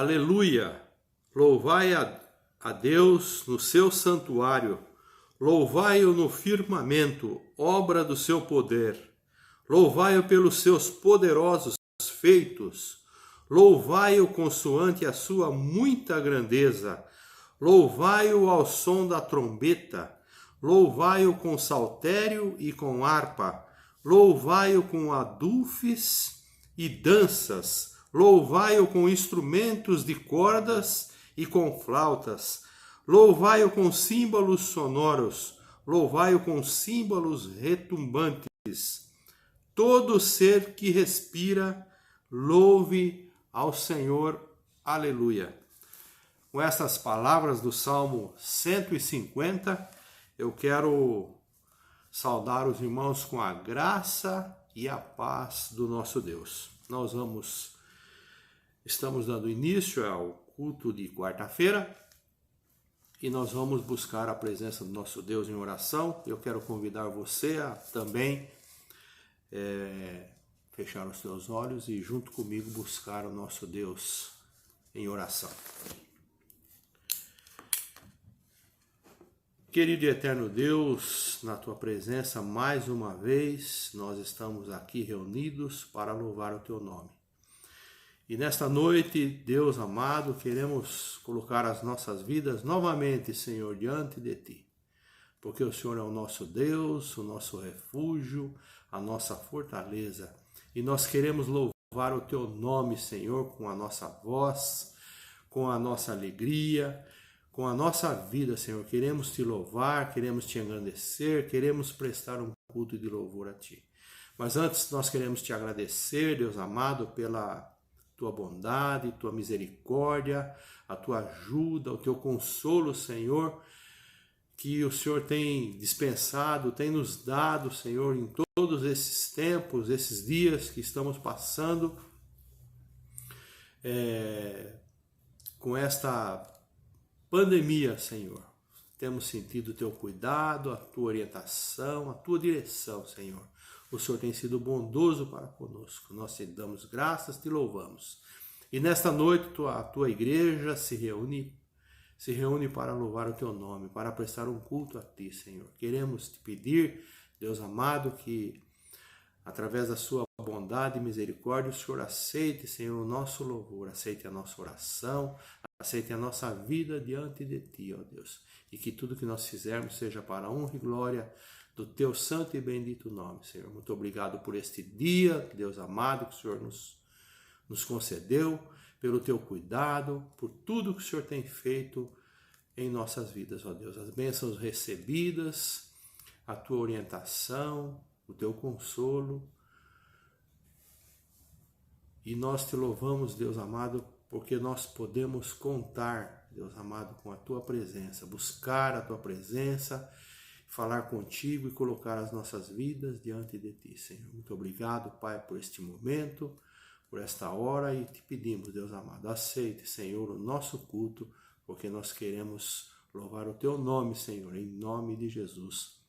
Aleluia! Louvai a Deus no seu santuário, louvai-o no firmamento, obra do seu poder. Louvai-o pelos seus poderosos feitos, louvai-o consoante a sua muita grandeza, louvai-o ao som da trombeta, louvai-o com saltério e com harpa, louvai-o com adufes e danças, louvai-o com instrumentos de cordas e com flautas, louvai-o com símbolos sonoros, louvai-o com símbolos retumbantes. Todo ser que respira, louve ao Senhor. Aleluia. Com essas palavras do Salmo 150, eu quero saudar os irmãos com a graça e a paz do nosso Deus. Estamos dando início ao culto de quarta-feira e nós vamos buscar a presença do nosso Deus em oração. Eu quero convidar você a também fechar os seus olhos e junto comigo buscar o nosso Deus em oração. Querido e eterno Deus, na tua presença mais uma vez nós estamos aqui reunidos para louvar o teu nome. E nesta noite, Deus amado, queremos colocar as nossas vidas novamente, Senhor, diante de Ti. Porque o Senhor é o nosso Deus, o nosso refúgio, a nossa fortaleza. E nós queremos louvar o Teu nome, Senhor, com a nossa voz, com a nossa alegria, com a nossa vida, Senhor. Queremos te louvar, queremos te engrandecer, queremos prestar um culto de louvor a ti. Mas antes nós queremos te agradecer, Deus amado, pela tua bondade, tua misericórdia, a tua ajuda, o teu consolo, Senhor, que o Senhor tem dispensado, tem nos dado, Senhor, em todos esses tempos, esses dias que estamos passando com esta pandemia, Senhor. Temos sentido o teu cuidado, a tua orientação, a tua direção, Senhor. O Senhor tem sido bondoso para conosco. Nós te damos graças, te louvamos. E nesta noite a tua igreja se reúne para louvar o teu nome, para prestar um culto a ti, Senhor. Queremos te pedir, Deus amado, que através da sua bondade e misericórdia o Senhor aceite, Senhor, o nosso louvor, aceite a nossa oração, aceite a nossa vida diante de ti, ó Deus. E que tudo que nós fizermos seja para a honra e glória do teu santo e bendito nome, Senhor. Muito obrigado por este dia, Deus amado, que o Senhor nos concedeu, pelo teu cuidado, por tudo que o Senhor tem feito em nossas vidas, ó Deus. As bênçãos recebidas, a tua orientação, o teu consolo. E nós te louvamos, Deus amado, porque nós podemos contar, Deus amado, com a tua presença, buscar a tua presença, falar contigo e colocar as nossas vidas diante de ti, Senhor. Muito obrigado, Pai, por este momento, por esta hora, e te pedimos, Deus amado, aceite, Senhor, o nosso culto, porque nós queremos louvar o teu nome, Senhor, em nome de Jesus.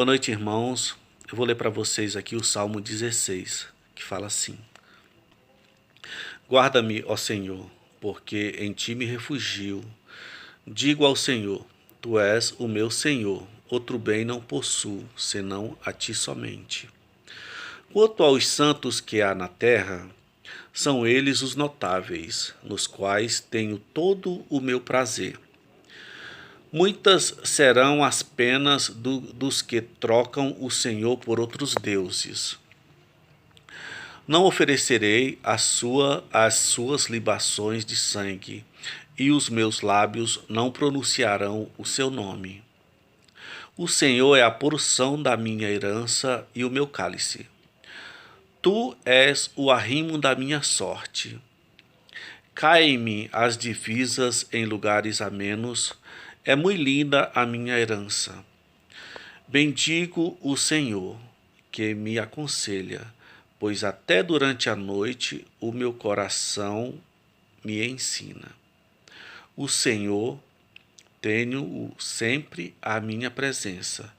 Boa noite, irmãos. Eu vou ler para vocês aqui o Salmo 16, que fala assim: Guarda-me, ó Senhor, porque em ti me refugio. Digo ao Senhor, tu és o meu Senhor, outro bem não possuo, senão a ti somente. Quanto aos santos que há na terra, São eles os notáveis, nos quais tenho todo o meu prazer. Muitas serão as penas dos que trocam o Senhor por outros deuses. Não oferecerei as suas libações de sangue, e os meus lábios não pronunciarão o seu nome. O Senhor é a porção da minha herança e o meu cálice. Tu és o arrimo da minha sorte. Caem-me as divisas em lugares amenos, é muito linda a minha herança. Bendigo o Senhor, que me aconselha, pois até durante a noite o meu coração me ensina. O Senhor tenho-o sempre à minha presença,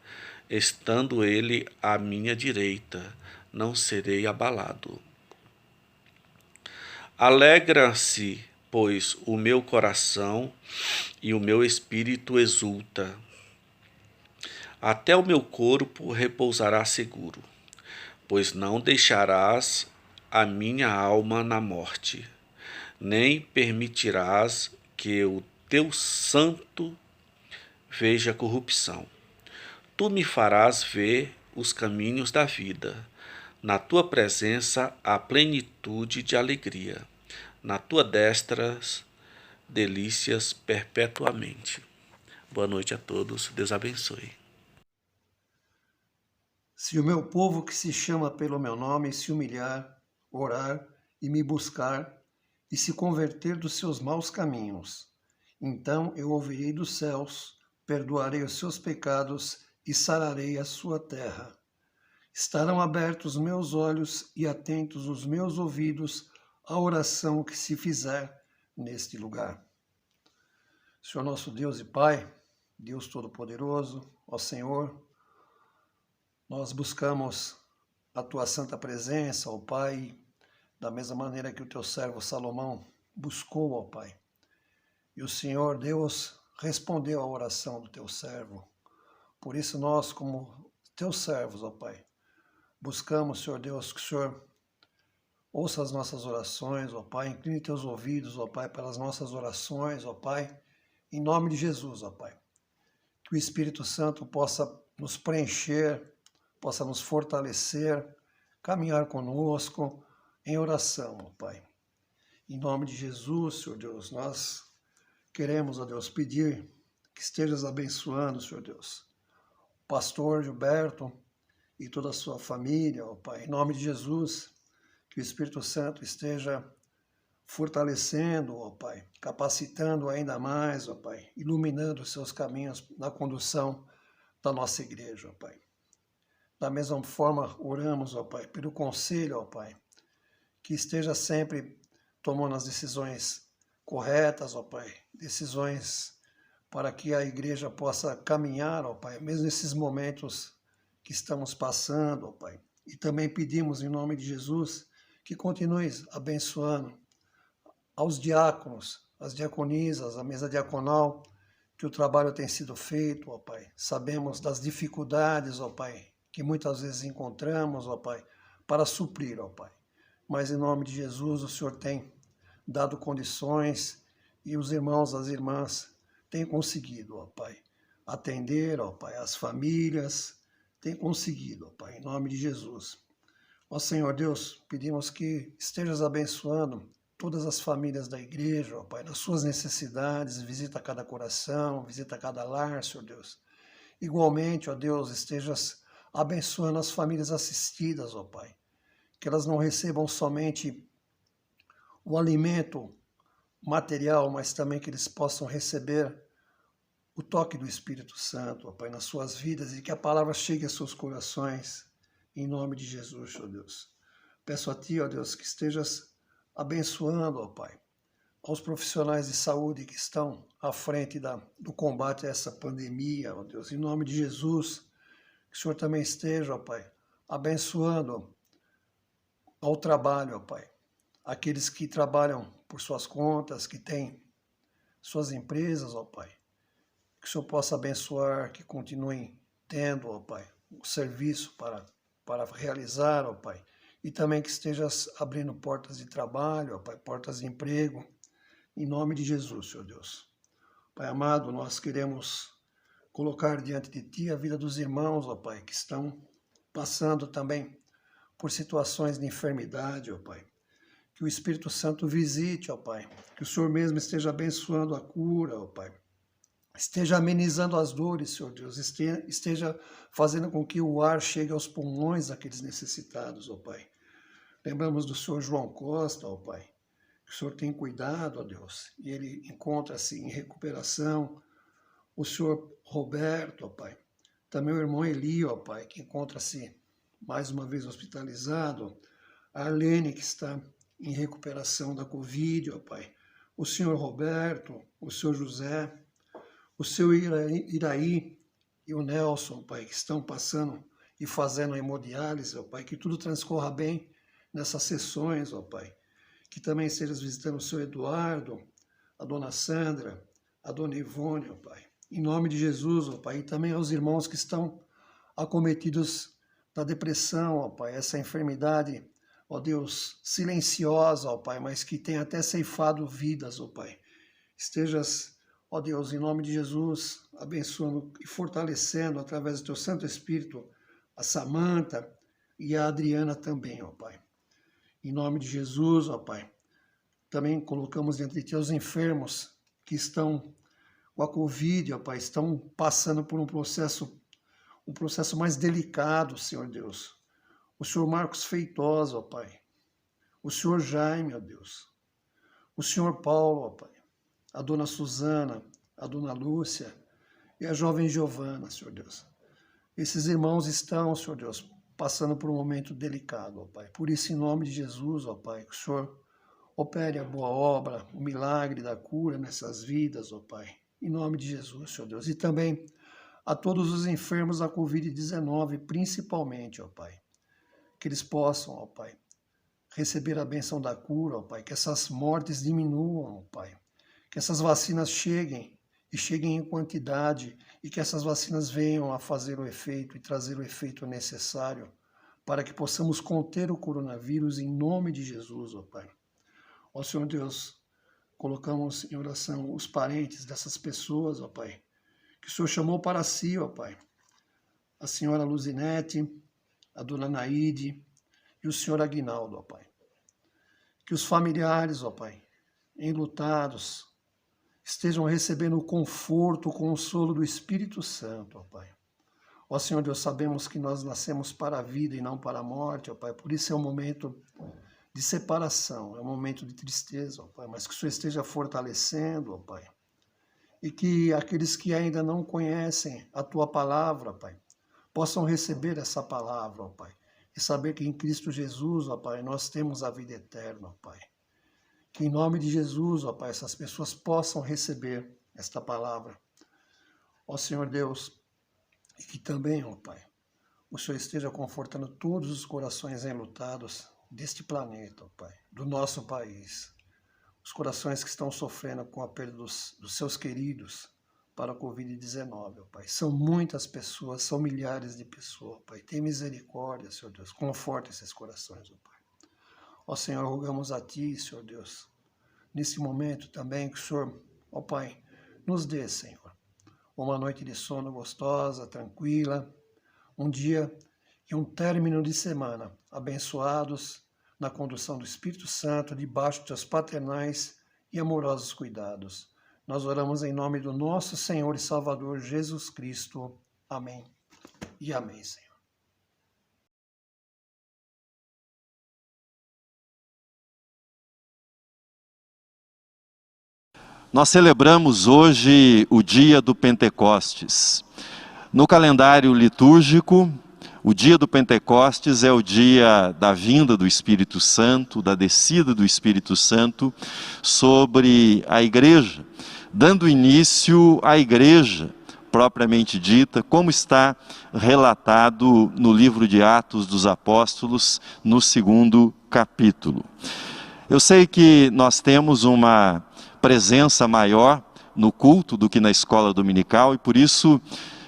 estando ele à minha direita, não serei abalado. Alegra-se, pois, o meu coração e o meu espírito exulta. Até o meu corpo repousará seguro, pois não deixarás a minha alma na morte, nem permitirás que o teu santo veja corrupção. Tu me farás ver os caminhos da vida. Na tua presença há plenitude de alegria. Na tua destra, delícias perpetuamente. Boa noite a todos. Deus abençoe. Se o meu povo que se chama pelo meu nome se humilhar, orar e me buscar, e se converter dos seus maus caminhos, então eu ouvirei dos céus, perdoarei os seus pecados e sararei a sua terra. Estarão abertos os meus olhos e atentos os meus ouvidos à oração que se fizer neste lugar. Senhor nosso Deus e Pai, Deus Todo-Poderoso, ó Senhor, nós buscamos a Tua santa presença, ó Pai, da mesma maneira que o Teu servo Salomão buscou, ó Pai. E o Senhor Deus respondeu à oração do Teu servo. Por isso nós, como Teus servos, ó Pai, buscamos, Senhor Deus, que o Senhor ouça as nossas orações, ó Pai, incline Teus ouvidos, ó Pai, pelas nossas orações, ó Pai, em nome de Jesus, ó Pai. Que o Espírito Santo possa nos preencher, possa nos fortalecer, caminhar conosco em oração, ó Pai. Em nome de Jesus, Senhor Deus, nós queremos, ó Deus, pedir que estejas abençoando, Senhor Deus, o pastor Gilberto e toda a sua família, ó Pai. Em nome de Jesus, que o Espírito Santo esteja fortalecendo, ó Pai, capacitando ainda mais, ó Pai, iluminando os seus caminhos na condução da nossa igreja, ó Pai. Da mesma forma, oramos, ó Pai, pelo conselho, ó Pai, que esteja sempre tomando as decisões corretas, ó Pai, decisões para que a igreja possa caminhar, ó Pai, mesmo nesses momentos que estamos passando, ó Pai. E também pedimos, em nome de Jesus, que continues abençoando aos diáconos, às diaconisas, a mesa diaconal, que o trabalho tem sido feito, ó Pai. Sabemos das dificuldades, ó Pai, que muitas vezes encontramos, ó Pai, para suprir, ó Pai. Mas em nome de Jesus, o Senhor tem dado condições e os irmãos, as irmãs, têm conseguido, ó Pai, atender, ó Pai, as famílias, têm conseguido, ó Pai, em nome de Jesus. Ó Senhor Deus, pedimos que estejas abençoando todas as famílias da igreja, ó Pai, nas suas necessidades, visita cada coração, visita cada lar, Senhor Deus. Igualmente, ó Deus, estejas abençoando as famílias assistidas, ó Pai, que elas não recebam somente o alimento material, mas também que eles possam receber o toque do Espírito Santo, ó Pai, nas suas vidas, e que a palavra chegue aos seus corações, em nome de Jesus, ó Deus. Peço a Ti, ó Deus, que estejas abençoando, ó Pai, aos profissionais de saúde que estão à frente do combate a essa pandemia, ó Deus, em nome de Jesus, que o Senhor também esteja, ó Pai, abençoando ao trabalho, ó Pai, aqueles que trabalham por suas contas, que têm suas empresas, ó Pai, que o Senhor possa abençoar, que continuem tendo, ó Pai, o serviço para realizar, ó Pai, e também que estejas abrindo portas de trabalho, ó Pai, portas de emprego, em nome de Jesus, Senhor Deus. Pai amado, nós queremos colocar diante de Ti a vida dos irmãos, ó Pai, que estão passando também por situações de enfermidade, ó Pai. Que o Espírito Santo visite, ó Pai, que o Senhor mesmo esteja abençoando a cura, ó Pai. Esteja amenizando as dores, Senhor Deus, esteja fazendo com que o ar chegue aos pulmões daqueles necessitados, ó Pai. Lembramos do Senhor João Costa, ó Pai, que o Senhor tem cuidado, ó Deus, e ele encontra-se em recuperação. O Senhor Roberto, ó Pai, também o irmão Eli, ó Pai, que encontra-se mais uma vez hospitalizado. A Arlene, que está em recuperação da Covid, ó Pai. O Senhor Roberto, o Senhor José, o Senhor Iraí e o Nelson, Pai, que estão passando e fazendo a hemodiálise, ó Pai, que tudo transcorra bem nessas sessões, ó Pai. Que também estejas visitando o Senhor Eduardo, a Dona Sandra, a Dona Ivone, ó Pai. Em nome de Jesus, ó Pai, e também aos irmãos que estão acometidos da depressão, ó Pai, essa enfermidade, ó Deus, silenciosa, ó Pai, mas que tem até ceifado vidas, ó Pai. Estejas, ó Deus, em nome de Jesus, abençoando e fortalecendo através do Teu Santo Espírito a Samanta e a Adriana também, ó Pai. Em nome de Jesus, ó Pai, também colocamos diante de Ti os enfermos que estão com a Covid, ó Pai, estão passando por um processo mais delicado, Senhor Deus. O Senhor Marcos Feitosa, ó Pai. O Senhor Jaime, ó Deus. O Senhor Paulo, ó Pai. A Dona Suzana, a Dona Lúcia e a jovem Giovana, Senhor Deus. Esses irmãos estão, Senhor Deus, passando por um momento delicado, ó Pai. Por isso, em nome de Jesus, ó Pai, que o Senhor opere a boa obra, o milagre da cura nessas vidas, ó Pai. Em nome de Jesus, Senhor Deus. E também a todos os enfermos da Covid-19, principalmente, ó Pai. Que eles possam, ó Pai, receber a bênção da cura, ó Pai. Que essas mortes diminuam, ó Pai. Que essas vacinas cheguem e cheguem em quantidade e que essas vacinas venham a fazer o efeito e trazer o efeito necessário para que possamos conter o coronavírus em nome de Jesus, ó Pai. Ó Senhor Deus, colocamos em oração os parentes dessas pessoas, ó Pai, que o Senhor chamou para si, ó Pai. A senhora Luzinete, a dona Naide e o senhor Aguinaldo, ó Pai. Que os familiares, ó Pai, enlutados, estejam recebendo o conforto, o consolo do Espírito Santo, ó Pai. Ó Senhor Deus, sabemos que nós nascemos para a vida e não para a morte, ó Pai. Por isso é um momento de separação, é um momento de tristeza, ó Pai. Mas que o Senhor esteja fortalecendo, ó Pai. E que aqueles que ainda não conhecem a Tua palavra, Pai, possam receber essa palavra, ó Pai. E saber que em Cristo Jesus, ó Pai, nós temos a vida eterna, ó Pai. Que em nome de Jesus, ó Pai, essas pessoas possam receber esta palavra. Ó Senhor Deus, e que também, ó Pai, o Senhor esteja confortando todos os corações enlutados deste planeta, ó Pai, do nosso país. Os corações que estão sofrendo com a perda dos seus queridos para a Covid-19, ó Pai. São muitas pessoas, são milhares de pessoas, ó Pai. Tem misericórdia, Senhor Deus, conforta esses corações, ó Pai. Ó Senhor, rogamos a Ti, Senhor Deus, nesse momento também que o Senhor, ó Pai, nos dê, Senhor, uma noite de sono gostosa, tranquila, um dia e um término de semana abençoados na condução do Espírito Santo, debaixo dos Teus paternais e amorosos cuidados. Nós oramos em nome do nosso Senhor e Salvador Jesus Cristo. Amém e amém, Senhor. Nós celebramos hoje o dia do Pentecostes. No calendário litúrgico, o dia do Pentecostes é o dia da vinda do Espírito Santo, da descida do Espírito Santo sobre a igreja, dando início à igreja propriamente dita, como está relatado no livro de Atos dos Apóstolos, no 2º capítulo. Eu sei que nós temos uma presença maior no culto do que na escola dominical e por isso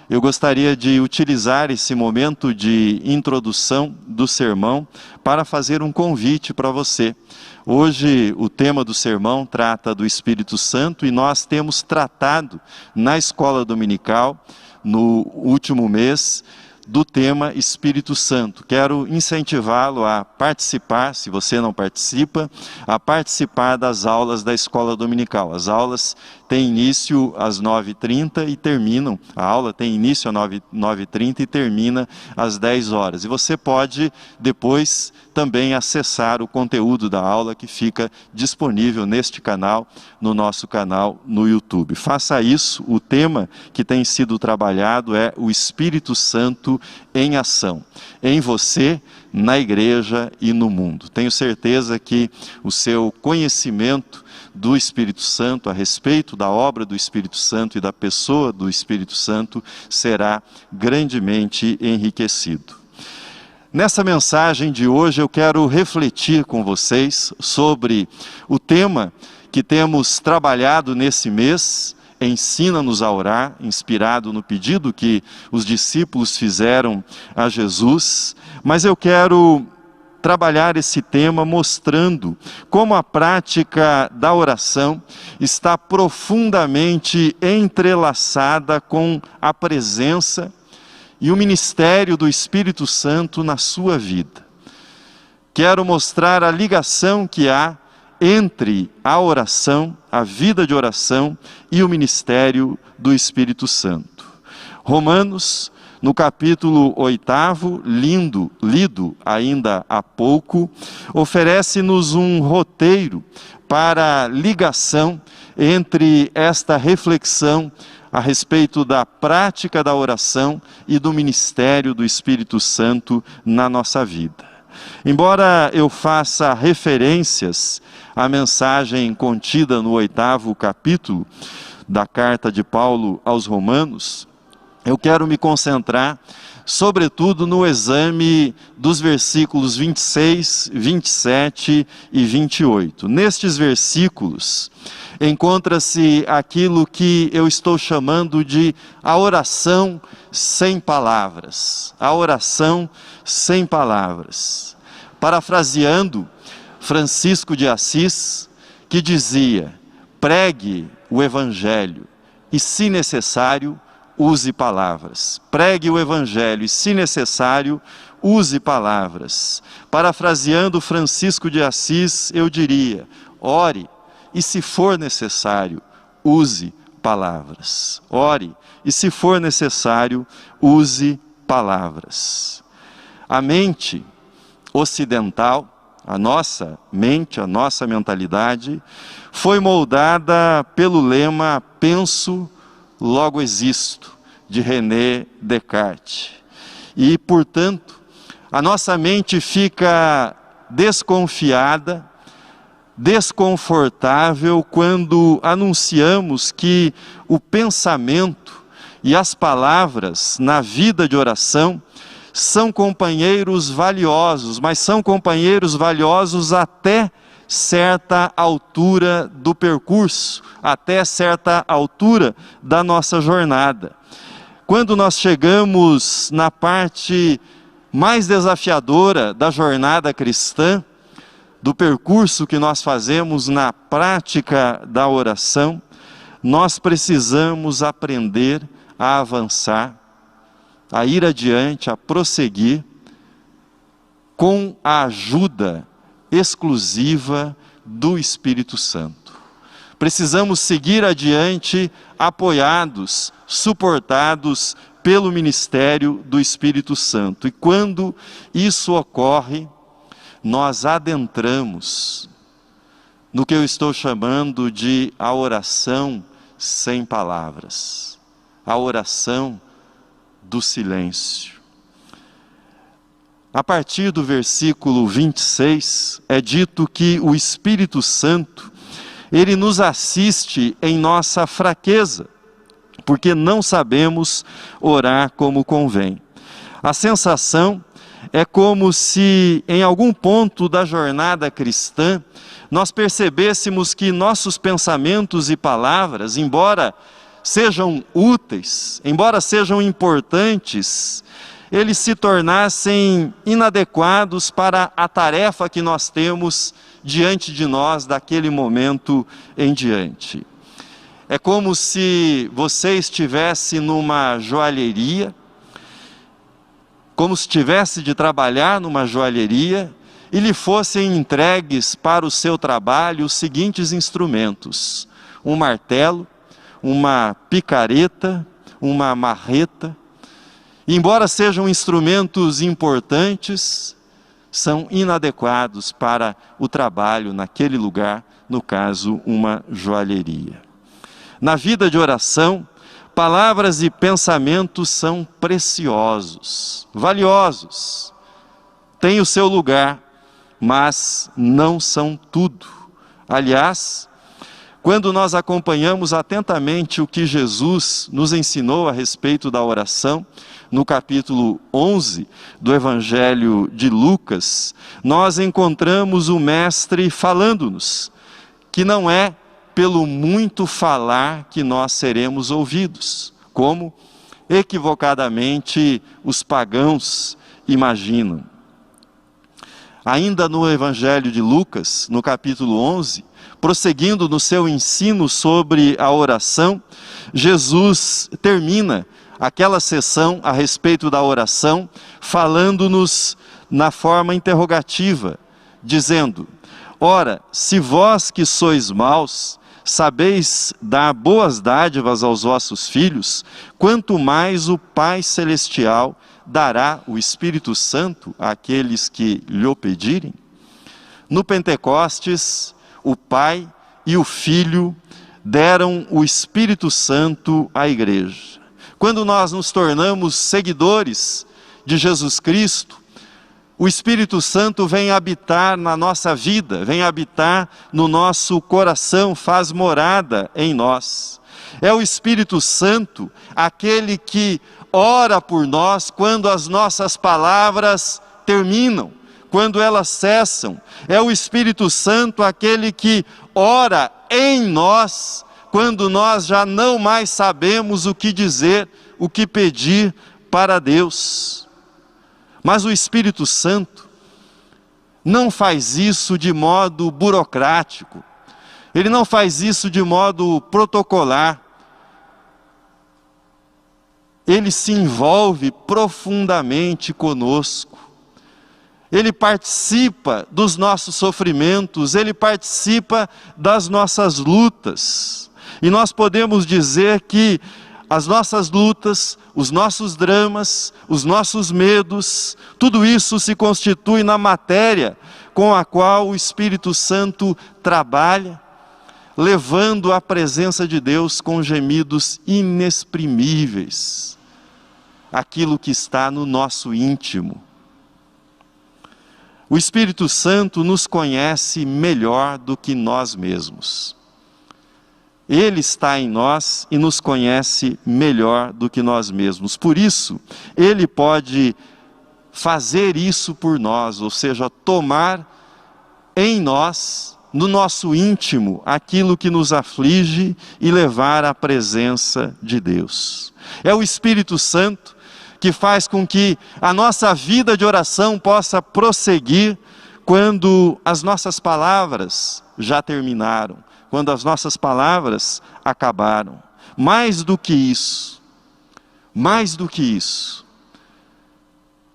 eu gostaria de utilizar esse momento de introdução do sermão para fazer um convite para você. Hoje o tema do sermão trata do Espírito Santo e nós temos tratado na escola dominical, no último mês, do tema Espírito Santo. Quero incentivá-lo a participar, se você não participa, a participar das aulas da escola dominical. As aulas têm início às 9h30 e terminam, a aula tem início às 9h30 e termina às 10 horas. E você pode depois também acessar o conteúdo da aula que fica disponível neste canal, no nosso canal no YouTube. Faça isso, o tema que tem sido trabalhado é o Espírito Santo em ação, em você, na igreja e no mundo. Tenho certeza que o seu conhecimento do Espírito Santo, a respeito da obra do Espírito Santo e da pessoa do Espírito Santo, será grandemente enriquecido. Nessa mensagem de hoje eu quero refletir com vocês sobre o tema que temos trabalhado nesse mês, Ensina-nos a orar, inspirado no pedido que os discípulos fizeram a Jesus, mas eu quero trabalhar esse tema mostrando como a prática da oração está profundamente entrelaçada com a presença e o ministério do Espírito Santo na sua vida. Quero mostrar a ligação que há entre a oração, a vida de oração e o ministério do Espírito Santo. Romanos, no capítulo 8, lido ainda há pouco, oferece-nos um roteiro para a ligação entre esta reflexão a respeito da prática da oração e do ministério do Espírito Santo na nossa vida. Embora eu faça referências à mensagem contida no 8º capítulo da carta de Paulo aos Romanos, eu quero me concentrar, sobretudo, no exame dos versículos 26, 27 e 28. Nestes versículos encontra-se aquilo que eu estou chamando de a oração sem palavras. A oração sem palavras. Parafraseando Francisco de Assis, que dizia: pregue o Evangelho e, se necessário, use palavras. Pregue o Evangelho e, se necessário, use palavras. Parafraseando Francisco de Assis, eu diria: ore e, se for necessário, use palavras. Ore e, se for necessário, use palavras. A mente ocidental, a nossa mente, a nossa mentalidade, foi moldada pelo lema penso, logo existo, de René Descartes. E, portanto, a nossa mente fica desconfiada, desconfortável quando anunciamos que o pensamento e as palavras na vida de oração são companheiros valiosos, mas são companheiros valiosos até certa altura do percurso, até certa altura da nossa jornada. Quando nós chegamos na parte mais desafiadora da jornada cristã, do percurso que nós fazemos na prática da oração, nós precisamos aprender a avançar, a ir adiante, a prosseguir com a ajuda exclusiva do Espírito Santo. Precisamos seguir adiante apoiados, suportados pelo ministério do Espírito Santo. E quando isso ocorre, nós adentramos no que eu estou chamando de a oração sem palavras, a oração do silêncio. A partir do versículo 26, é dito que o Espírito Santo, ele nos assiste em nossa fraqueza, porque não sabemos orar como convém. A sensação é como se em algum ponto da jornada cristã nós percebêssemos que nossos pensamentos e palavras, embora sejam úteis, embora sejam importantes, eles se tornassem inadequados para a tarefa que nós temos diante de nós daquele momento em diante. É como se você estivesse numa joalheria, como se tivesse de trabalhar numa joalheria e lhe fossem entregues para o seu trabalho os seguintes instrumentos: um martelo, uma picareta, uma marreta. Embora sejam instrumentos importantes, são inadequados para o trabalho naquele lugar, no caso, uma joalheria. Na vida de oração, palavras e pensamentos são preciosos, valiosos, têm o seu lugar, mas não são tudo. Aliás, quando nós acompanhamos atentamente o que Jesus nos ensinou a respeito da oração, no capítulo 11 do Evangelho de Lucas, nós encontramos o Mestre falando-nos que não é pelo muito falar que nós seremos ouvidos, como equivocadamente os pagãos imaginam. Ainda no Evangelho de Lucas, no capítulo 11, prosseguindo no seu ensino sobre a oração, Jesus termina aquela sessão a respeito da oração, falando-nos na forma interrogativa, dizendo: ora, se vós que sois maus, sabeis dar boas dádivas aos vossos filhos, quanto mais o Pai Celestial dará o Espírito Santo àqueles que lhe o pedirem? No Pentecostes, o Pai e o Filho deram o Espírito Santo à igreja. Quando nós nos tornamos seguidores de Jesus Cristo, o Espírito Santo vem habitar na nossa vida, vem habitar no nosso coração, faz morada em nós. É o Espírito Santo aquele que ora por nós quando as nossas palavras terminam, quando elas cessam. É o Espírito Santo aquele que ora em nós quando nós já não mais sabemos o que dizer, o que pedir para Deus. Mas o Espírito Santo não faz isso de modo burocrático, ele não faz isso de modo protocolar. Ele se envolve profundamente conosco, ele participa dos nossos sofrimentos, ele participa das nossas lutas. E nós podemos dizer que as nossas lutas, os nossos dramas, os nossos medos, tudo isso se constitui na matéria com a qual o Espírito Santo trabalha, levando à presença de Deus com gemidos inexprimíveis, aquilo que está no nosso íntimo. O Espírito Santo nos conhece melhor do que nós mesmos. Ele está em nós e nos conhece melhor do que nós mesmos. Por isso, Ele pode fazer isso por nós, ou seja, tomar em nós, no nosso íntimo, aquilo que nos aflige e levar à presença de Deus. É o Espírito Santo que faz com que a nossa vida de oração possa prosseguir quando as nossas palavras já terminaram, quando as nossas palavras acabaram. Mais do que isso,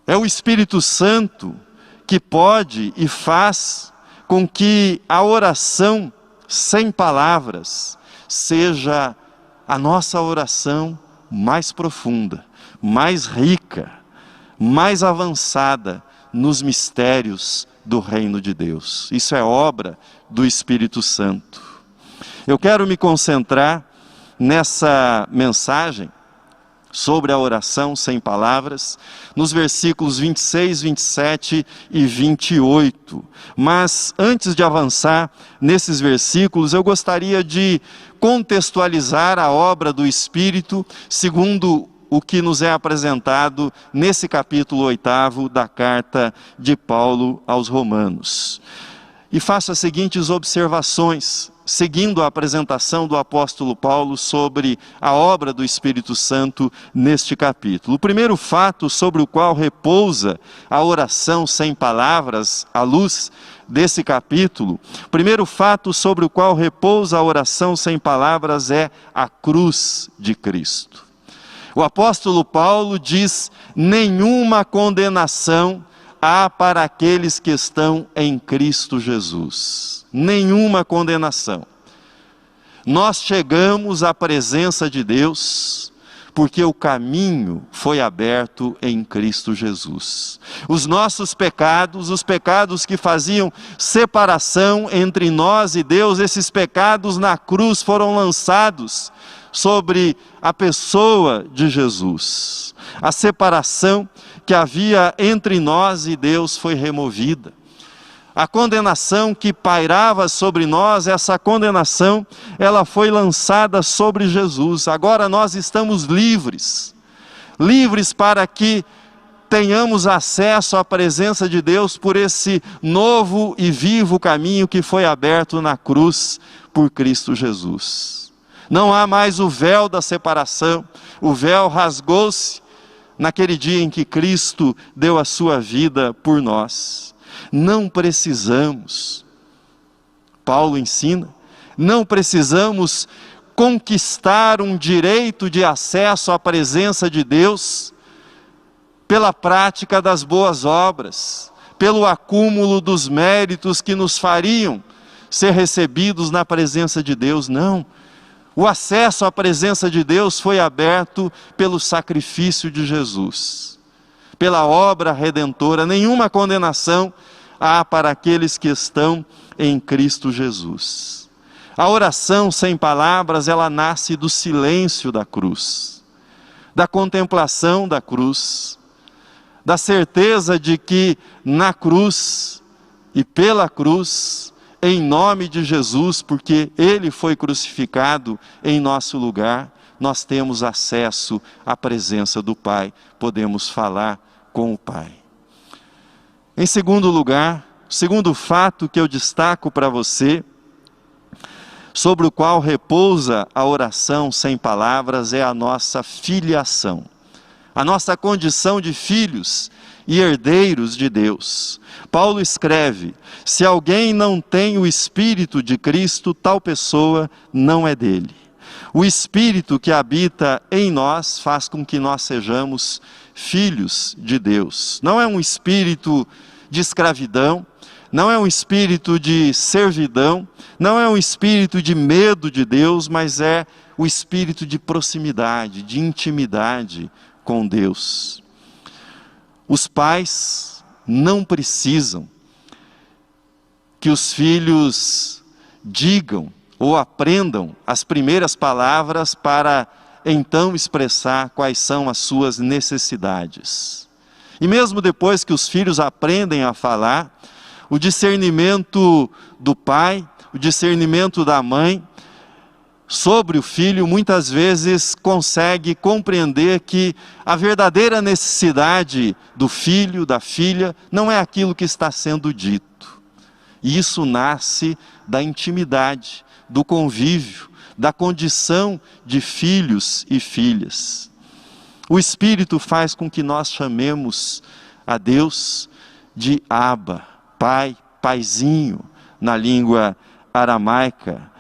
é o Espírito Santo que pode e faz com que a oração sem palavras seja a nossa oração mais profunda, mais rica, mais avançada nos mistérios do reino de Deus. Isso é obra do Espírito Santo. Eu quero me concentrar nessa mensagem sobre a oração sem palavras, nos versículos 26, 27 e 28. Mas antes de avançar nesses versículos, eu gostaria de contextualizar a obra do Espírito segundo o que nos é apresentado nesse capítulo 8 da carta de Paulo aos Romanos. E faço as seguintes observações, seguindo a apresentação do apóstolo Paulo sobre a obra do Espírito Santo neste capítulo. O primeiro fato sobre o qual repousa a oração sem palavras, à luz desse capítulo, o primeiro fato sobre o qual repousa a oração sem palavras é a cruz de Cristo. O apóstolo Paulo diz: nenhuma condenação há para aqueles que estão em Cristo Jesus. Nenhuma condenação. Nós chegamos à presença de Deus porque o caminho foi aberto em Cristo Jesus. Os nossos pecados, os pecados que faziam separação entre nós e Deus, esses pecados na cruz foram lançados sobre a pessoa de Jesus. A separação que havia entre nós e Deus foi removida. A condenação que pairava sobre nós, essa condenação, ela foi lançada sobre Jesus. Agora nós estamos livres, livres para que tenhamos acesso à presença de Deus por esse novo e vivo caminho que foi aberto na cruz por Cristo Jesus. Não há mais o véu da separação, o véu rasgou-se naquele dia em que Cristo deu a sua vida por nós. Não precisamos, Paulo ensina, não precisamos conquistar um direito de acesso à presença de Deus pela prática das boas obras, pelo acúmulo dos méritos que nos fariam ser recebidos na presença de Deus. Não. O acesso à presença de Deus foi aberto pelo sacrifício de Jesus, pela obra redentora. Nenhuma condenação há para aqueles que estão em Cristo Jesus. A oração sem palavras, ela nasce do silêncio da cruz, da contemplação da cruz, da certeza de que na cruz e pela cruz, em nome de Jesus, porque Ele foi crucificado em nosso lugar, nós temos acesso à presença do Pai, podemos falar com o Pai. Em segundo lugar, o segundo fato que eu destaco para você, sobre o qual repousa a oração sem palavras, é a nossa filiação, a nossa condição de filhos e herdeiros de Deus. Paulo escreve: se alguém não tem o Espírito de Cristo, tal pessoa não é dele. O Espírito que habita em nós faz com que nós sejamos filhos de Deus. Não é um espírito de escravidão, não é um espírito de servidão, não é um espírito de medo de Deus, mas é o espírito de proximidade, de intimidade com Deus. Os pais não precisam que os filhos digam ou aprendam as primeiras palavras para então expressar quais são as suas necessidades. E mesmo depois que os filhos aprendem a falar, o discernimento do pai, o discernimento da mãe sobre o filho, muitas vezes consegue compreender que a verdadeira necessidade do filho, da filha, não é aquilo que está sendo dito. E isso nasce da intimidade, do convívio, da condição de filhos e filhas. O Espírito faz com que nós chamemos a Deus de Abba, Pai, Paizinho, na língua aramaica.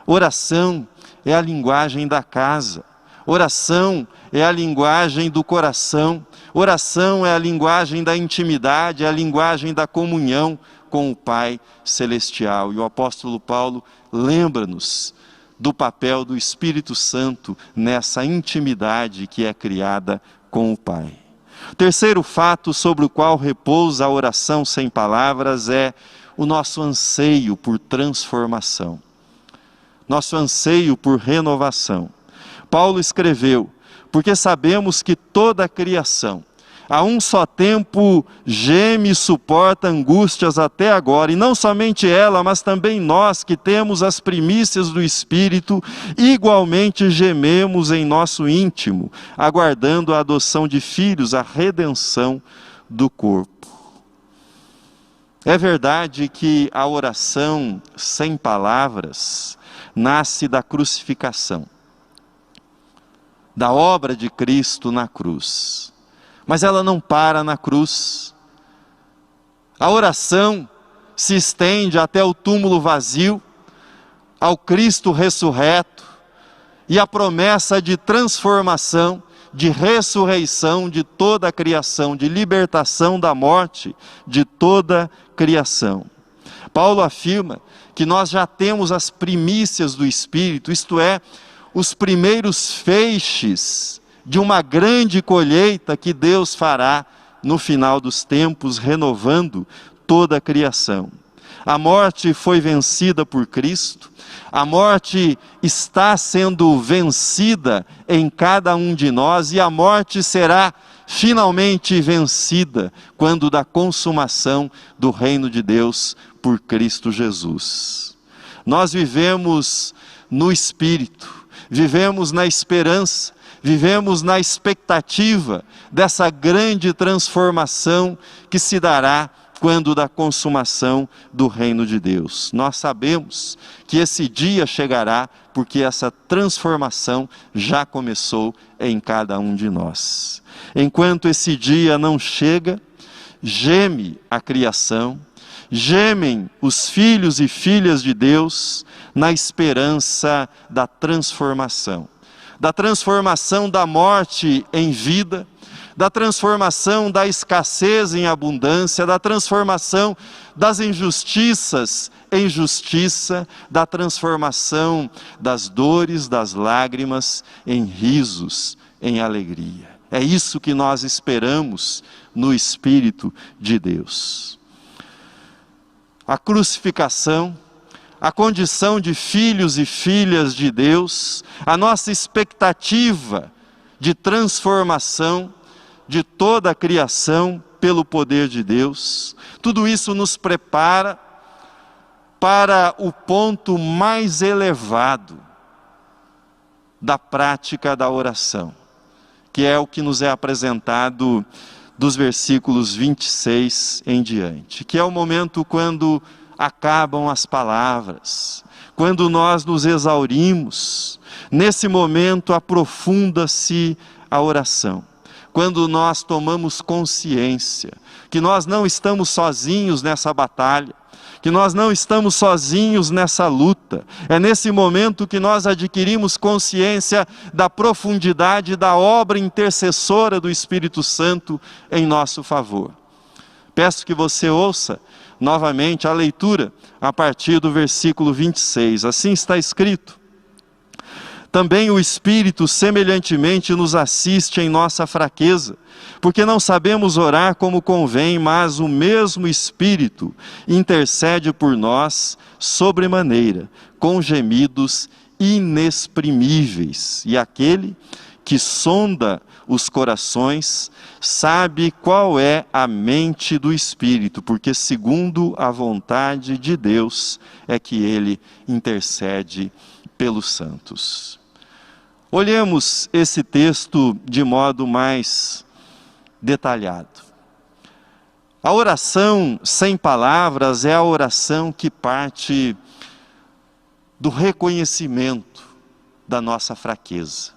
Oração é a linguagem da casa. Oração é a linguagem do coração. Oração é a linguagem da intimidade, é a linguagem da comunhão com o Pai Celestial. E o apóstolo Paulo lembra-nos do papel do Espírito Santo nessa intimidade que é criada com o Pai. O terceiro fato sobre o qual repousa a oração sem palavras é o nosso anseio por transformação, nosso anseio por renovação. Paulo escreveu: porque sabemos que toda a criação, a um só tempo, geme e suporta angústias até agora, e não somente ela, mas também nós que temos as primícias do Espírito, igualmente gememos em nosso íntimo, aguardando a adoção de filhos, a redenção do corpo. É verdade que a oração sem palavras, nasce da crucificação, da obra de Cristo na cruz. Mas ela não para na cruz. A oração se estende até o túmulo vazio, ao Cristo ressurreto, e a promessa de transformação, de ressurreição de toda a criação, de libertação da morte de toda a criação. Paulo afirma que nós já temos as primícias do Espírito, isto é, os primeiros feixes de uma grande colheita que Deus fará no final dos tempos, renovando toda a criação. A morte foi vencida por Cristo, a morte está sendo vencida em cada um de nós, e a morte será finalmente vencida quando da consumação do reino de Deus por Cristo Jesus. Nós vivemos no Espírito, vivemos na esperança, vivemos na expectativa dessa grande transformação que se dará quando da consumação do reino de Deus. Nós sabemos que esse dia chegará, porque essa transformação já começou em cada um de nós. Enquanto esse dia não chega, geme a criação, gemem os filhos e filhas de Deus na esperança da transformação da morte em vida, da transformação da escassez em abundância, da transformação das injustiças em justiça, da transformação das dores, das lágrimas em risos, em alegria. É isso que nós esperamos no Espírito de Deus. A crucificação, a condição de filhos e filhas de Deus, a nossa expectativa de transformação de toda a criação pelo poder de Deus, tudo isso nos prepara para o ponto mais elevado da prática da oração, que é o que nos é apresentado dos versículos 26 em diante, que é o momento quando acabam as palavras, quando nós nos exaurimos. Nesse momento aprofunda-se a oração, quando nós tomamos consciência que nós não estamos sozinhos nessa batalha, que nós não estamos sozinhos nessa luta. É nesse momento que nós adquirimos consciência da profundidade da obra intercessora do Espírito Santo em nosso favor. Peço que você ouça novamente a leitura a partir do versículo 26. Assim está escrito: também o Espírito semelhantemente nos assiste em nossa fraqueza, porque não sabemos orar como convém, mas o mesmo Espírito intercede por nós sobremaneira, com gemidos inexprimíveis. E aquele que sonda os corações sabe qual é a mente do Espírito, porque segundo a vontade de Deus é que ele intercede pelos santos. Olhemos esse texto de modo mais detalhado. A oração sem palavras é a oração que parte do reconhecimento da nossa fraqueza.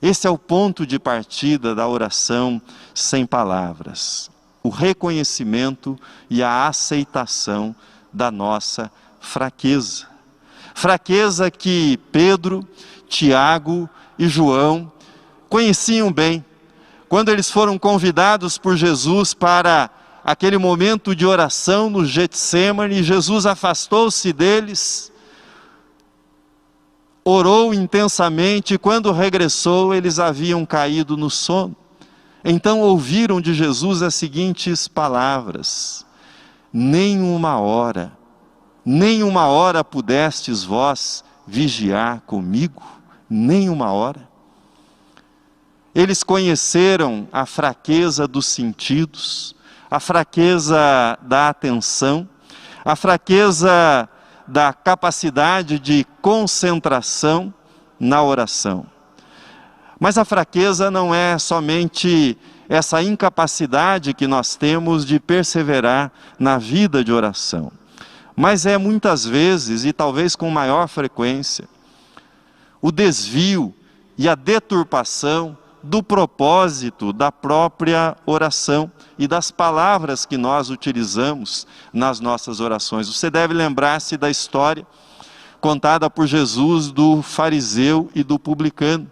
Esse é o ponto de partida da oração sem palavras. O reconhecimento e a aceitação da nossa fraqueza. Fraqueza que Pedro, Tiago e João conheciam bem. Quando eles foram convidados por Jesus para aquele momento de oração no Getsêmani, Jesus afastou-se deles, orou intensamente, e quando regressou, eles haviam caído no sono. Então ouviram de Jesus as seguintes palavras: nem uma hora pudestes vós vigiar comigo, nem uma hora. Eles conheceram a fraqueza dos sentidos, a fraqueza da atenção, a fraqueza da capacidade de concentração na oração. Mas a fraqueza não é somente essa incapacidade que nós temos de perseverar na vida de oração, mas é muitas vezes, e talvez com maior frequência, o desvio e a deturpação do propósito da própria oração e das palavras que nós utilizamos nas nossas orações. Você deve lembrar-se da história contada por Jesus do fariseu e do publicano,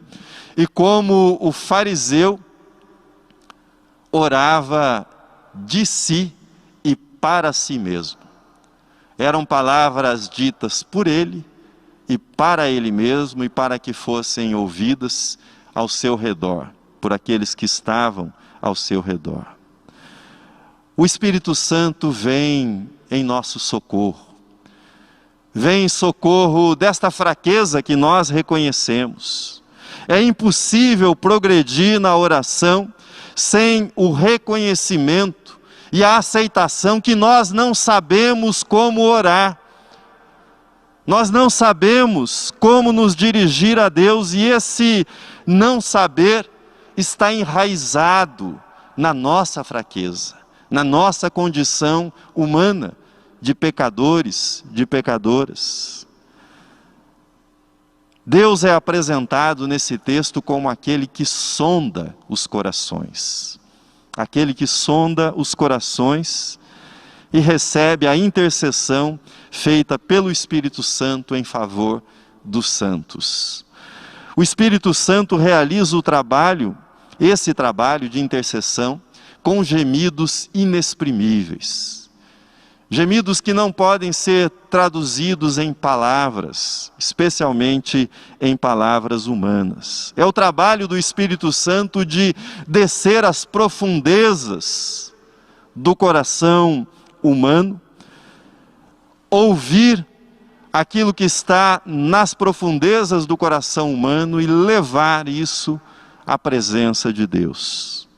e como o fariseu orava de si e para si mesmo. Eram palavras ditas por ele e para ele mesmo, e para que fossem ouvidas ao seu redor, por aqueles que estavam ao seu redor. O Espírito Santo vem em nosso socorro. Vem em socorro desta fraqueza que nós reconhecemos. É impossível progredir na oração sem o reconhecimento e a aceitação que nós não sabemos como orar. Nós não sabemos como nos dirigir a Deus, e esse não saber está enraizado na nossa fraqueza, na nossa condição humana de pecadores, de pecadoras. Deus é apresentado nesse texto como aquele que sonda os corações. Aquele que sonda os corações e recebe a intercessão feita pelo Espírito Santo em favor dos santos. O Espírito Santo realiza o trabalho, esse trabalho de intercessão, com gemidos inexprimíveis. Gemidos que não podem ser traduzidos em palavras, especialmente em palavras humanas. É o trabalho do Espírito Santo de descer às profundezas do coração humano, ouvir aquilo que está nas profundezas do coração humano e levar isso à presença de Deus.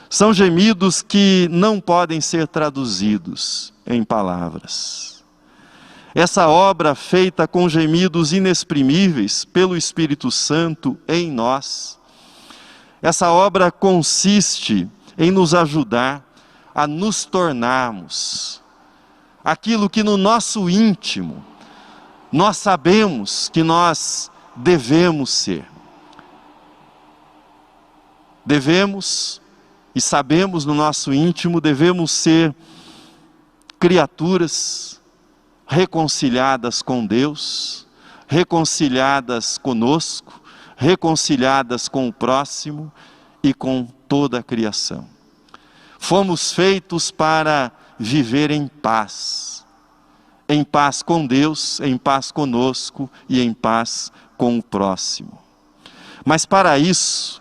São gemidos que não podem ser traduzidos em palavras. Essa obra feita com gemidos inexprimíveis pelo Espírito Santo em nós, essa obra consiste em nos ajudar a nos tornarmos aquilo que no nosso íntimo nós sabemos que nós devemos ser. Devemos e sabemos no nosso íntimo, devemos ser criaturas reconciliadas com Deus, reconciliadas conosco, reconciliadas com o próximo e com toda a criação. Fomos feitos para viver em paz com Deus, em paz conosco e em paz com o próximo. Mas para isso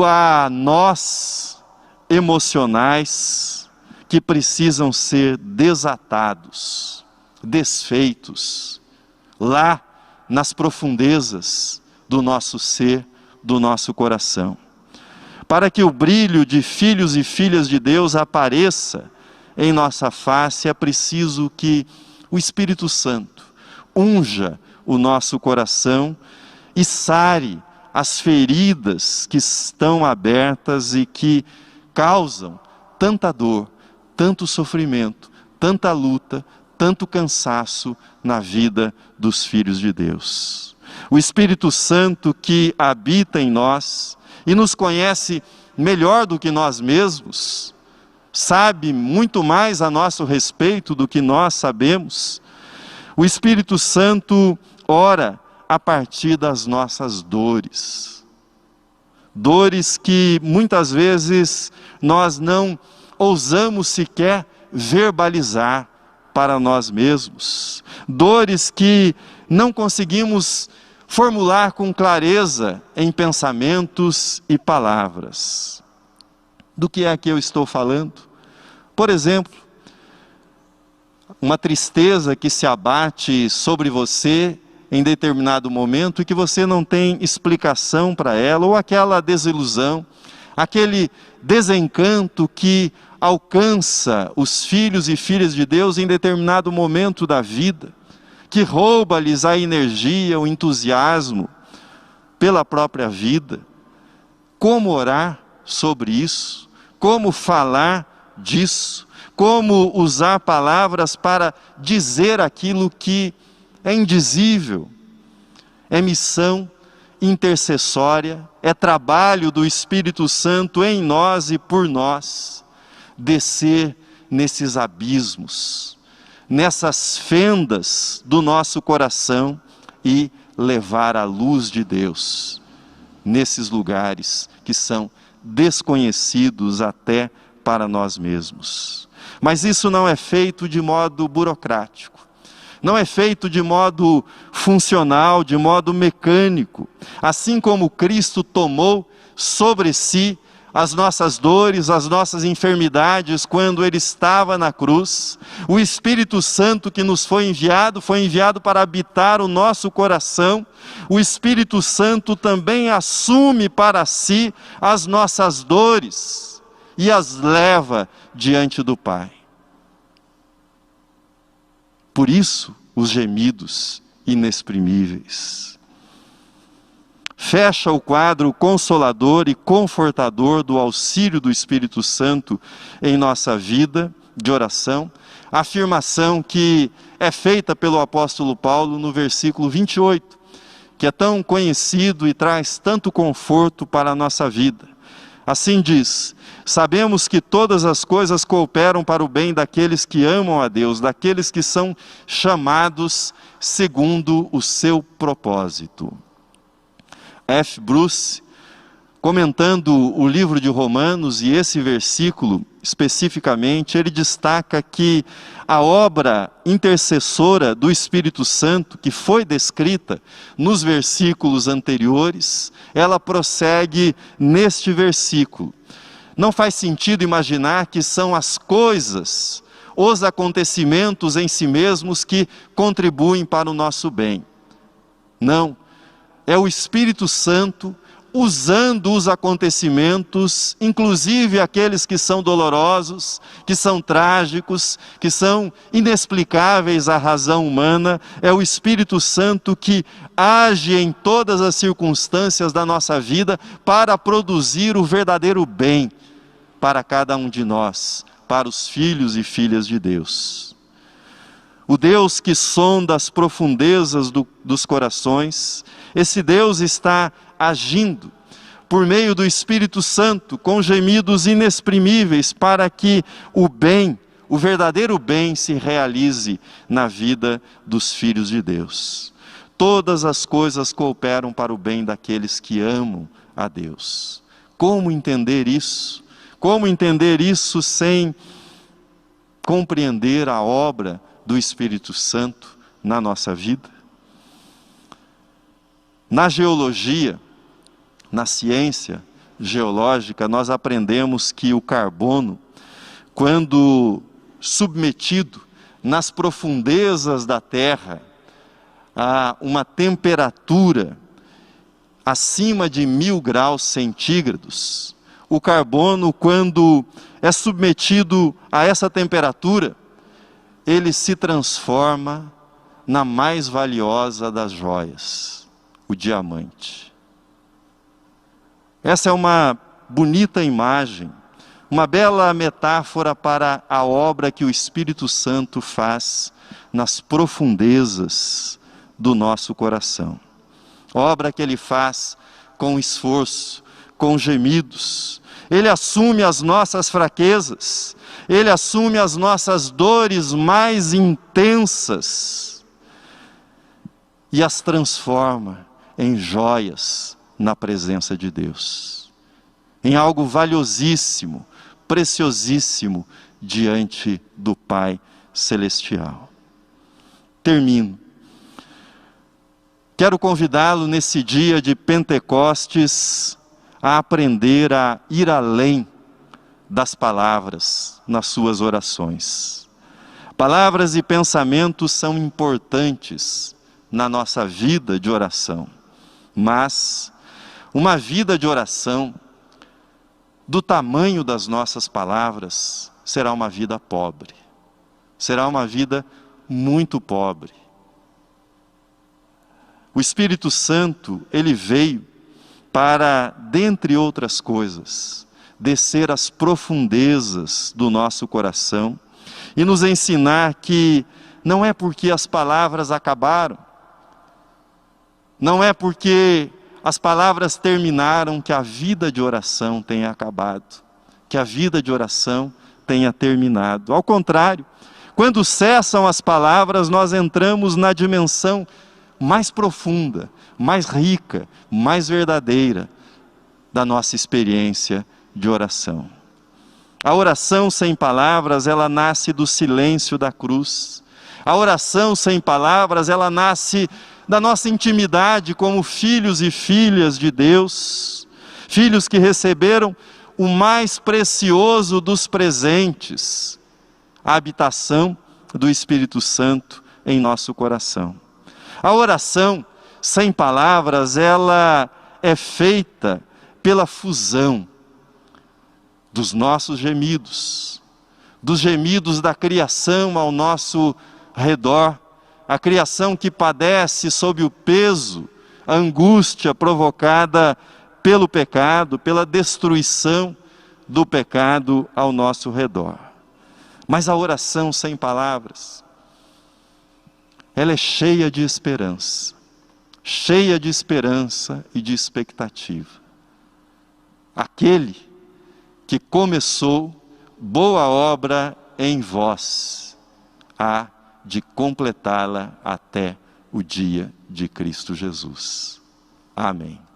há nós emocionais que precisam ser desatados, desfeitos, lá nas profundezas do nosso ser, do nosso coração. Para que o brilho de filhos e filhas de Deus apareça em nossa face, é preciso que o Espírito Santo unja o nosso coração e sare as feridas que estão abertas e que causam tanta dor, tanto sofrimento, tanta luta, tanto cansaço na vida dos filhos de Deus. O Espírito Santo que habita em nós e nos conhece melhor do que nós mesmos, sabe muito mais a nosso respeito do que nós sabemos. O Espírito Santo ora a partir das nossas dores. Dores que muitas vezes nós não ousamos sequer verbalizar para nós mesmos. Dores que não conseguimos formular com clareza em pensamentos e palavras. Do que é que eu estou falando? Por exemplo, uma tristeza que se abate sobre você em determinado momento e que você não tem explicação para ela, ou aquela desilusão, aquele desencanto que alcança os filhos e filhas de Deus em determinado momento da vida, que rouba-lhes a energia, o entusiasmo pela própria vida. Como orar sobre isso? Como falar disso? como usar palavras para dizer aquilo que é indizível. É missão intercessória, é trabalho do Espírito Santo em nós e por nós, descer nesses abismos, nessas fendas do nosso coração e levar a luz de Deus nesses lugares que são desconhecidos até para nós mesmos. Mas isso não é feito de modo burocrático, não é feito de modo funcional, de modo mecânico. Assim como Cristo tomou sobre si as nossas dores, as nossas enfermidades quando Ele estava na cruz, o Espírito Santo que nos foi enviado para habitar o nosso coração. O Espírito Santo também assume para si as nossas dores e as leva diante do Pai. Por isso, os gemidos inexprimíveis. Fecha o quadro consolador e confortador do auxílio do Espírito Santo em nossa vida de oração, a afirmação que é feita pelo apóstolo Paulo no versículo 28, que é tão conhecido e traz tanto conforto para a nossa vida. Assim diz: sabemos que todas as coisas cooperam para o bem daqueles que amam a Deus, daqueles que são chamados segundo o seu propósito. F. Bruce, comentando o livro de Romanos e esse versículo especificamente, ele destaca que a obra intercessora do Espírito Santo, que foi descrita nos versículos anteriores, ela prossegue neste versículo. Não faz sentido imaginar que são as coisas, os acontecimentos em si mesmos que contribuem para o nosso bem. Não. É o Espírito Santo usando os acontecimentos, inclusive aqueles que são dolorosos, que são trágicos, que são inexplicáveis à razão humana. É o Espírito Santo que age em todas as circunstâncias da nossa vida para produzir o verdadeiro bem para cada um de nós, para os filhos e filhas de Deus. O Deus que sonda as profundezas dos corações, esse Deus está agindo por meio do Espírito Santo, com gemidos inexprimíveis, para que o bem, o verdadeiro bem, se realize na vida dos filhos de Deus. Todas as coisas cooperam para o bem daqueles que amam a Deus. Como entender isso? Como entender isso sem compreender a obra do Espírito Santo na nossa vida? Na geologia, na ciência geológica, nós aprendemos que o carbono, quando submetido nas profundezas da Terra a uma temperatura acima de 1000 graus centígrados, o carbono, quando é submetido a essa temperatura, ele se transforma na mais valiosa das joias, o diamante. Essa é uma bonita imagem, uma bela metáfora para a obra que o Espírito Santo faz nas profundezas do nosso coração. Obra que Ele faz com esforço, com gemidos. Ele assume as nossas fraquezas, Ele assume as nossas dores mais intensas e as transforma em joias na presença de Deus, em algo valiosíssimo, preciosíssimo diante do Pai Celestial. Termino. Quero convidá-lo nesse dia de Pentecostes a aprender a ir além das palavras nas suas orações. Palavras e pensamentos são importantes na nossa vida de oração, mas uma vida de oração do tamanho das nossas palavras será uma vida pobre, será uma vida muito pobre. O Espírito Santo, Ele veio para, dentre outras coisas, descer às profundezas do nosso coração e nos ensinar que não é porque as palavras acabaram, não é porque as palavras terminaram que a vida de oração tenha acabado, que a vida de oração tenha terminado. Ao contrário, quando cessam as palavras, nós entramos na dimensão mais profunda, mais rica, mais verdadeira da nossa experiência de oração. A oração sem palavras, ela nasce do silêncio da cruz. A oração sem palavras, ela nasce da nossa intimidade como filhos e filhas de Deus, filhos que receberam o mais precioso dos presentes, a habitação do Espírito Santo em nosso coração. A oração sem palavras, ela é feita pela fusão dos nossos gemidos, dos gemidos da criação ao nosso redor, a criação que padece sob o peso, a angústia provocada pelo pecado, pela destruição do pecado ao nosso redor. Mas a oração sem palavras, ela é cheia de esperança e de expectativa. Aquele que começou boa obra em vós, há de completá-la até o dia de Cristo Jesus. Amém.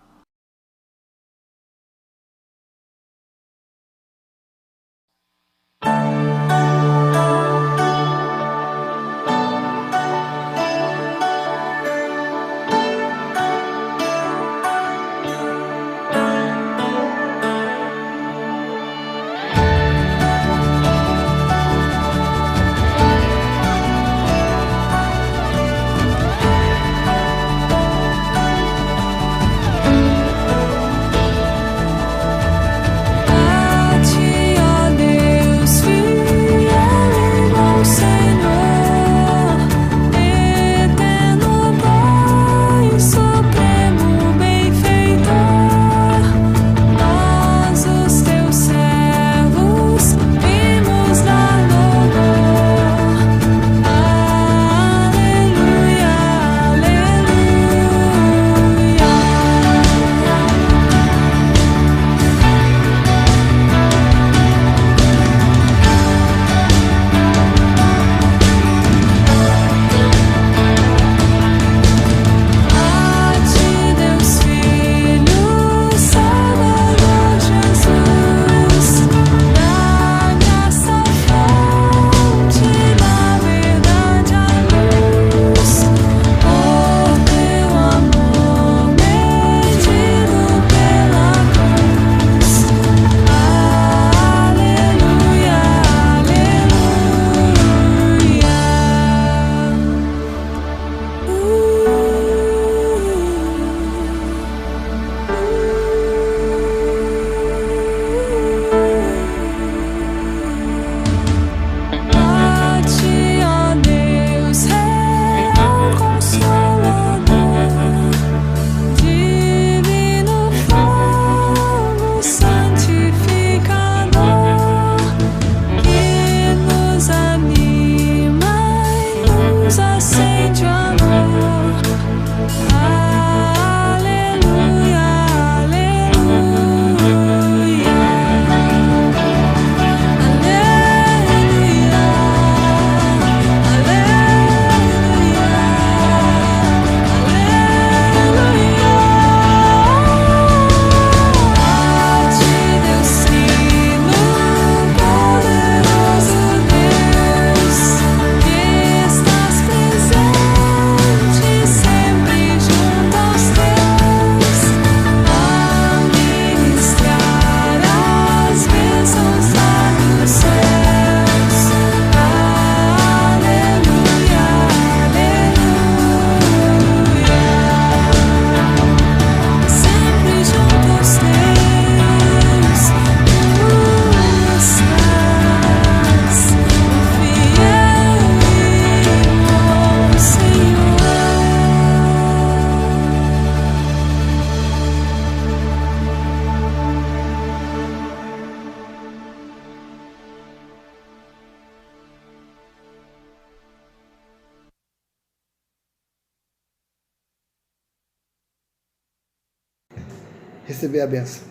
receber a bênção.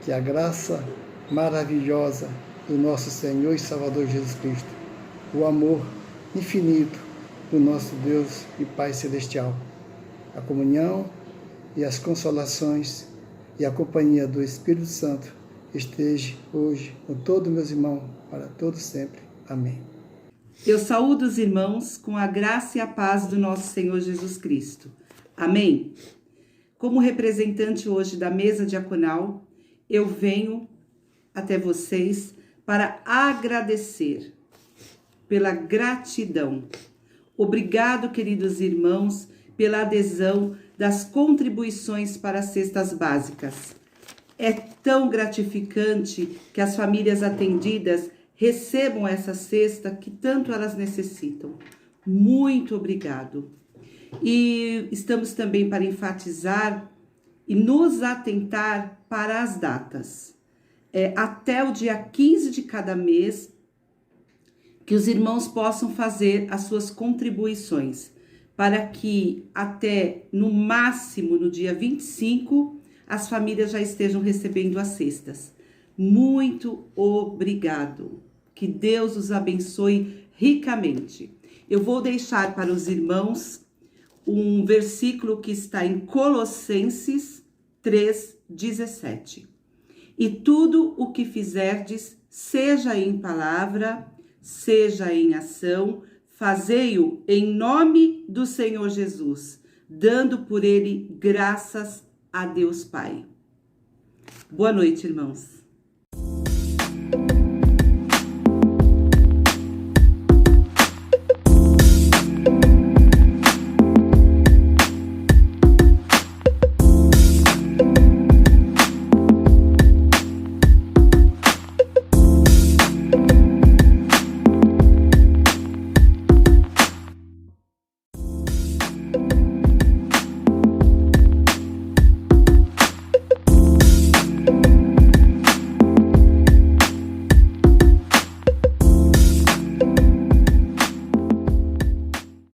Que a graça maravilhosa do nosso Senhor e Salvador Jesus Cristo, o amor infinito do nosso Deus e Pai Celestial, a comunhão e as consolações e a companhia do Espírito Santo esteja hoje com todos meus irmãos, para todos sempre. Amém. Eu saúdo os irmãos com a graça e a paz do nosso Senhor Jesus Cristo. Amém. Como representante hoje da mesa diaconal, eu venho até vocês para agradecer pela gratidão. Obrigado, queridos irmãos, pela adesão das contribuições para as cestas básicas. É tão gratificante que as famílias atendidas recebam essa cesta que tanto elas necessitam. Muito obrigado. E estamos também para enfatizar e nos atentar para as datas. Até o dia 15 de cada mês, que os irmãos possam fazer as suas contribuições, para que até no máximo no dia 25 as famílias já estejam recebendo as cestas. Muito obrigado. Que Deus os abençoe ricamente. Eu vou deixar para os irmãos um versículo que está em Colossenses 3:17. E tudo o que fizerdes, seja em palavra, seja em ação, fazei-o em nome do Senhor Jesus, dando por ele graças a Deus Pai. Boa noite, irmãos.